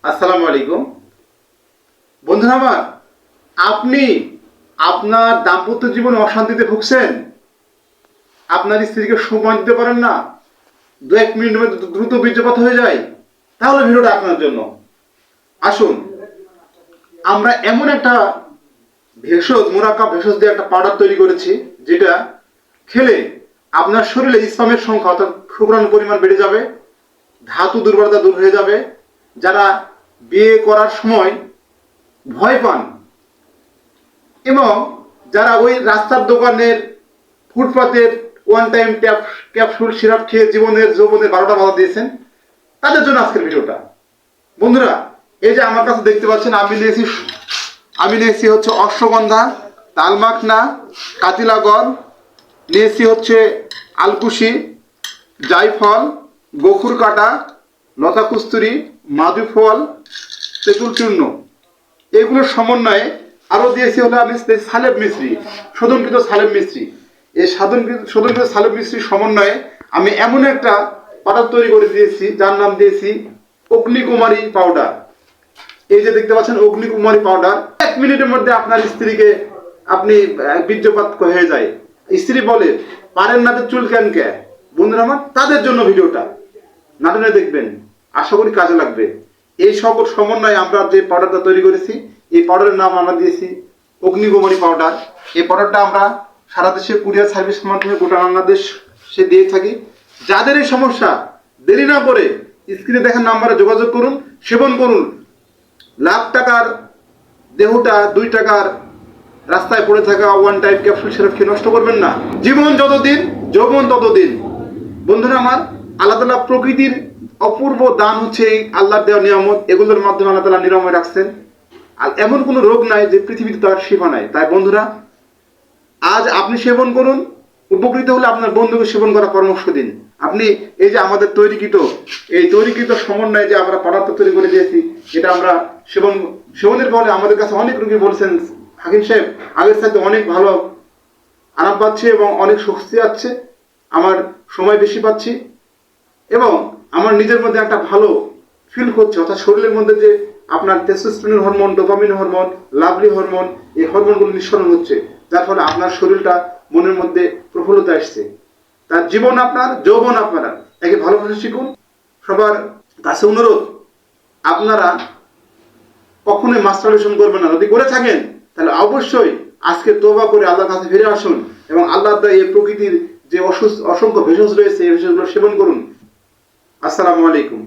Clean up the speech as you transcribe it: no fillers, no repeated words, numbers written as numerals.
আসসালামু আলাইকুম বন্ধুরা আমার, আপনি আপনার দাম্পত্য জীবনে অশান্তিতে ভুগছেন, আপনার স্ত্রীকে সময় দিতে পারেন না, 1 মিনিটের মধ্যে দ্রুত বীর্যপাত হয়ে যায়, তাহলে ভিডিওটা আপনার জন্য। আসুন, আমরা এমন একটা ভেষজ, মুরাক্কাব ভেষজ দিয়ে একটা পাউডার তৈরি করেছি, যেটা খেলে আপনার শরীরে স্পামের সংখ্যা অর্থাৎ শুক্রাণুর পরিমাণ বেড়ে যাবে, ধাতু দুর্বলতা দূর হয়ে যাবে। যারা বিয়ে করার সময় ভয় পান এবং যারা ওই রাস্তার দোকানের ফুটপাতের ওয়ান টাইম ক্যাপসুল সিরাপ খেয়ে জীবনের যৌবনের 12টা বাধা দিয়েছেন, তাদের জন্য আজকের ভিডিওটা। বন্ধুরা, এই যে আমার কাছে দেখতে পাচ্ছেন, আমি নিয়েছি হচ্ছে অশ্বগন্ধা, তালমাখনা, কাতিলাগর, নিয়েছি হচ্ছে আলকুশি, জায়ফল, বখুর কাটা, লতা কস্তুরি, মাদুফল, তেঁতুল চূর্ণ, এগুলোর সমন্বয়ে আরও দিয়েছি হলো আমি সালেব মিশ্রি, শোধনকৃত সালেব মিশ্রি। এই শোধনকৃত সালেব মিশ্রির সমন্বয়ে আমি এমন একটা পাউডার তৈরি করে দিয়েছি, যার নাম দিয়েছি অগ্নিকুমারী পাউডার। এই যে দেখতে পাচ্ছেন অগ্নিকুমারী পাউডার, 1 মিনিটের মধ্যে আপনার স্ত্রীকে আপনি বীর্যপাত হয়ে যায়। স্ত্রী বলে পারেন না তো চুল কেন কে? বন্ধুরা আমার, তাদের জন্য ভিডিওটা নাটনে দেখবেন, আশা করি কাজে লাগবে। এই সকল সমন্বয়ে আমরা যে পাউডারটা তৈরি করেছি, এই পাউডারের নাম আমরা দিয়েছি অগ্নিকুমারী পাউডার। এই পাউডারটা আমরা সারা দেশে কুরিয়ার সার্ভিসের মাধ্যমে গোটা বাংলাদেশে দিয়ে থাকি। যাদের এই সমস্যা, দেরি না করে স্ক্রিনে দেখার নাম্বারে যোগাযোগ করুন, সেবন করুন। লাখ টাকার দেহটা 2 টাকার রাস্তায় পড়ে থাকা ওয়ান টাইম ক্যাপসুল সিরাপ খেয়ে নষ্ট করবেন না। জীবন যতদিন, যৌবন ততদিন। বন্ধুরা আমার, আল্লাহ তাআলা প্রকৃতির অপূর্ব দান হচ্ছে এই আল্লাহর দেওয়া নিয়ামত, এগুলোর মাধ্যমে আল্লাহ তাআলা নিরাময় রাখছেন। আর এমন কোনো রোগ নাই যে পৃথিবীতে তার শিফা নাই। তাই বন্ধুরা, আজ আপনি সেবন করুন, উপকৃত হলে আপনার বন্ধুকে সেবন করার পরামর্শ দিন। আপনি এই যে আমাদের তৈরিকৃত সমন্বয়ে যে আমরা পদার্থ তৈরি করে দিয়েছি, এটা আমরা সেবনের ফলে আমাদের কাছে অনেক রোগী বলছেন, হাকিম সাহেব আগের সাথে অনেক ভালো আরাম পাচ্ছি এবং অনেক স্বস্তি আছে, আমার সময় বেশি পাচ্ছি এবং আমার নিজের মধ্যে একটা ভালো ফিল করছে। অর্থাৎ শরীরের মধ্যে যে আপনার testosterone hormone, dopamine hormone, lovely hormone, এই হরমোনগুলো নিঃসরণ হচ্ছে, যার ফলে আপনার শরীরটা, মনের মধ্যে প্রফুল্লতা আসছে। তার জীবন আপনার, যৌবন আপনারা, একে ভালোভাবে শিখুন। সবার কাছে অনুরোধ, আপনারা কখনোই মাস্টারবেশন করবেন না। যদি করে থাকেন তাহলে অবশ্যই আজকে তওবা করে আল্লাহর কাছে ফিরে আসুন এবং আল্লাহর দেওয়া এই প্রকৃতির যে অসংখ্য ভেষজ রয়েছে, এই ভেষজগুলো সেবন করুন। আসসালামু আলাইকুম।